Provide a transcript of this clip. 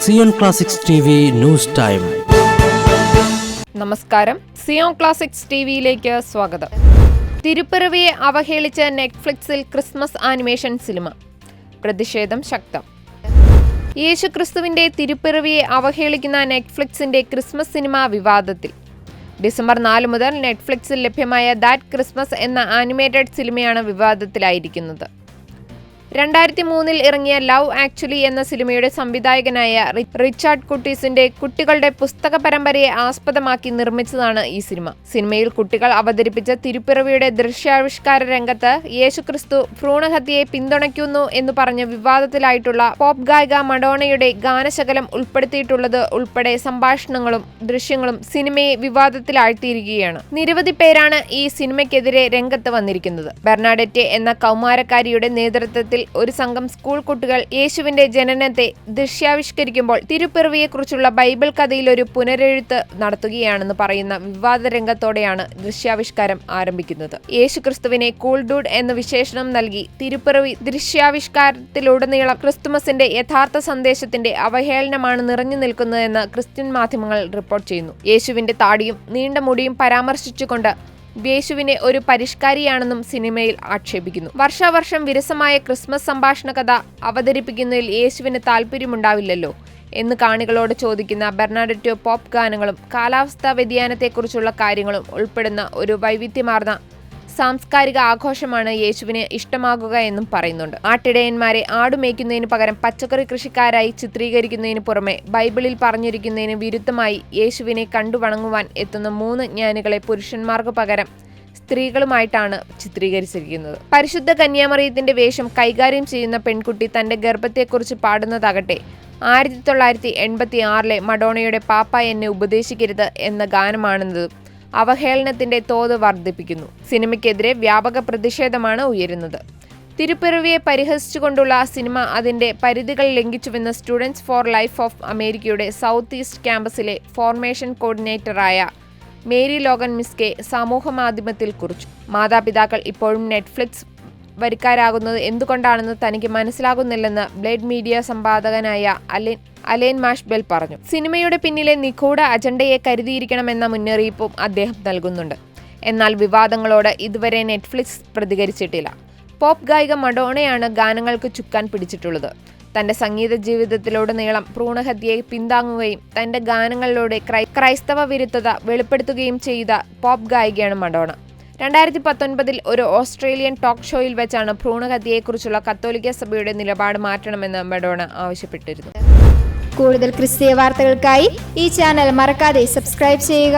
Zion Classics TV news time. നമസ്കാരം, Zion Classics ടിവിയിലേക്ക് സ്വാഗതം. തിരുപ്പിറവിയെ അവഹേളിച്ച് നെറ്റ്ഫ്ലിക്സിൽ ക്രിസ്മസ് ആനിമേഷൻ സിനിമ. പ്രതിഷേധം ശക്തം. യേശുക്രിസ്തുവിന്റെ തിരുപ്പിറവിയെ അവഹേളിക്കുന്ന നെറ്റ്ഫ്ലിക്സിന്റെ ക്രിസ്മസ് സിനിമ വിവാദത്തിൽ. ഡിസംബർ 4 മുതൽ നെറ്റ്ഫ്ലിക്സിൽ ലഭ്യമായ ദാറ്റ് ക്രിസ്മസ് എന്ന ആനിമേറ്റഡ് സിനിമയാണ് വിവാദത്തിലായിരിക്കുന്നത്. 2003 ഇറങ്ങിയ ലവ് ആക്ച്വലി എന്ന സിനിമയുടെ സംവിധായകനായ റിച്ചാർഡ് കുട്ടീസിന്റെ കുട്ടികളുടെ പുസ്തക പരമ്പരയെ ആസ്പദമാക്കി നിർമ്മിച്ചതാണ് ഈ സിനിമ. സിനിമയിൽ കുട്ടികൾ അവതരിപ്പിച്ച തിരുപ്പിറവിയുടെ ദൃശ്യാവിഷ്കാര രംഗത്ത് യേശുക്രിസ്തു ഭ്രൂണഹത്യയെ പിന്തുണയ്ക്കുന്നു എന്ന് പറഞ്ഞ് വിവാദത്തിലായിട്ടുള്ള പോപ്പ് ഗായിക മഡോണയുടെ ഗാനശകലം ഉൾപ്പെടുത്തിയിട്ടുള്ളത് ഉൾപ്പെടെ സംഭാഷണങ്ങളും ദൃശ്യങ്ങളും സിനിമയെ വിവാദത്തിലാഴ്ത്തിയിരിക്കുകയാണ്. നിരവധി പേരാണ് ഈ സിനിമയ്ക്കെതിരെ രംഗത്ത് വന്നിരിക്കുന്നത്. ബെർണാഡെറ്റെ എന്ന കൗമാരക്കാരിയുടെ നേതൃത്വത്തിൽ ഒരു സംഘം സ്കൂൾ കുട്ടികൾ യേശുവിന്റെ ജനനത്തെ ദൃശ്യാവിഷ്കരിക്കുമ്പോൾ തിരുപ്പിറവിയെക്കുറിച്ചുള്ള ബൈബിൾ കഥയിൽ ഒരു പുനരെഴുത്ത് നടത്തുകയാണെന്ന് പറയുന്ന വിവാദ രംഗത്തോടെയാണ് ദൃശ്യാവിഷ്കാരം ആരംഭിക്കുന്നത്. യേശുക്രിസ്തുവിനെ കൂൾ ഡൂഡ് എന്ന വിശേഷണം നൽകി തിരുപ്പിറവി ദൃശ്യാവിഷ്കാരത്തിലുടനീളം ക്രിസ്തുമസിന്റെ യഥാർത്ഥ സന്ദേശത്തിന്റെ അവഹേളനമാണ് നിറഞ്ഞു നിൽക്കുന്നതെന്ന് ക്രിസ്ത്യൻ മാധ്യമങ്ങൾ റിപ്പോർട്ട് ചെയ്യുന്നു. യേശുവിന്റെ താടിയും നീണ്ട മുടിയും പരാമർശിച്ചുകൊണ്ട് യേശുവിനെ ഒരു പരിഷ്കാരിയാണെന്നും സിനിമയിൽ ആക്ഷേപിക്കുന്നു. വർഷാവർഷം വിരസമായ ക്രിസ്മസ് സംഭാഷണ കഥ അവതരിപ്പിക്കുന്നതിൽ യേശുവിന് താല്പര്യമുണ്ടാവില്ലല്ലോ എന്ന് കാണികളോട് ചോദിക്കുന്ന ബെർണാഡെറ്റോ പോപ്പ് ഗാനങ്ങളും കാലാവസ്ഥാ വ്യതിയാനത്തെക്കുറിച്ചുള്ള കാര്യങ്ങളും ഉൾപ്പെടുന്ന ഒരു വൈവിധ്യമാർന്ന സാംസ്കാരിക ആഘോഷമാണ് യേശുവിന് ഇഷ്ടമാകുക എന്നും പറയുന്നുണ്ട്. ആട്ടിടയന്മാരെ ആടുമേയ്ക്കുന്നതിന് പകരം പച്ചക്കറി കൃഷിക്കാരായി ചിത്രീകരിക്കുന്നതിന് പുറമെ ബൈബിളിൽ പറഞ്ഞിരിക്കുന്നതിന് വിരുദ്ധമായി യേശുവിനെ കണ്ടുവണങ്ങുവാൻ എത്തുന്ന 3 ജ്ഞാനികളെ പുരുഷന്മാർക്ക് പകരം സ്ത്രീകളുമായിട്ടാണ് ചിത്രീകരിച്ചിരിക്കുന്നത്. പരിശുദ്ധ കന്യാമറിയത്തിന്റെ വേഷം കൈകാര്യം ചെയ്യുന്ന പെൺകുട്ടി തന്റെ ഗർഭത്തെക്കുറിച്ച് പാടുന്നതാകട്ടെ 1986 മഡോണയുടെ പാപ്പ എന്നെ ഉപദേശിക്കരുത് എന്ന ഗാനമാണെന്നതും അവഹേളനത്തിന്റെ തോത് വർദ്ധിപ്പിക്കുന്നു. സിനിമയ്ക്കെതിരെ വ്യാപക പ്രതിഷേധമാണ് ഉയരുന്നത്. തിരുപ്പിറവിയെ പരിഹസിച്ചുകൊണ്ടുള്ള സിനിമ അതിന്റെ പരിധികൾ ലംഘിച്ചുവെന്ന് സ്റ്റുഡൻസ് ഫോർ ലൈഫ് ഓഫ് അമേരിക്കയുടെ സൗത്ത് ഈസ്റ്റ് ക്യാമ്പസിലെ ഫോർമേഷൻ കോർഡിനേറ്ററായ മേരി ലോഗൻ മിസ്കെ സമൂഹമാധ്യമത്തിൽ കുറിച്ചു. മാതാപിതാക്കൾ ഇപ്പോഴും നെറ്റ്ഫ്ലിക്സ് വരിക്കാരാകുന്നത് എന്തുകൊണ്ടാണെന്ന് തനിക്ക് മനസ്സിലാകുന്നില്ലെന്ന് ബ്ലേഡ് മീഡിയ സമ്പാദകനായ അലേൻ മാഷ്ബെൽ പറഞ്ഞു. സിനിമയുടെ പിന്നിലെ നിഗൂഢ അജണ്ടയെ കരുതിയിരിക്കണമെന്ന മുന്നറിയിപ്പും അദ്ദേഹം നൽകുന്നുണ്ട്. എന്നാൽ വിവാദങ്ങളോട് ഇതുവരെ നെറ്റ്ഫ്ലിക്സ് പ്രതികരിച്ചിട്ടില്ല. പോപ്പ് ഗായിക മഡോണയാണ് ഗാനങ്ങൾക്ക് ചുക്കാൻ പിടിച്ചിട്ടുള്ളത്. തന്റെ സംഗീത ജീവിതത്തിലുടനീളം ഭ്രൂണഹത്യയെ പിന്താങ്ങുകയും തന്റെ ഗാനങ്ങളിലൂടെ ക്രൈസ്തവ വിരുദ്ധത വെളിപ്പെടുത്തുകയും ചെയ്ത പോപ്പ് ഗായികയാണ് മഡോണ. 2019 ഒരു ഓസ്ട്രേലിയൻ ടോക്ക് ഷോയിൽ വെച്ചാണ് ഭ്രൂണഹത്യയെക്കുറിച്ചുള്ള കത്തോലിക്ക സഭയുടെ നിലപാട് മാറ്റണമെന്ന് മഡോണ ആവശ്യപ്പെട്ടിരുന്നു. കൂടുതൽ ക്രിസ്തീയ വാർത്തകൾക്കായി ഈ ചാനൽ മറക്കാതെ സബ്സ്ക്രൈബ് ചെയ്യുക.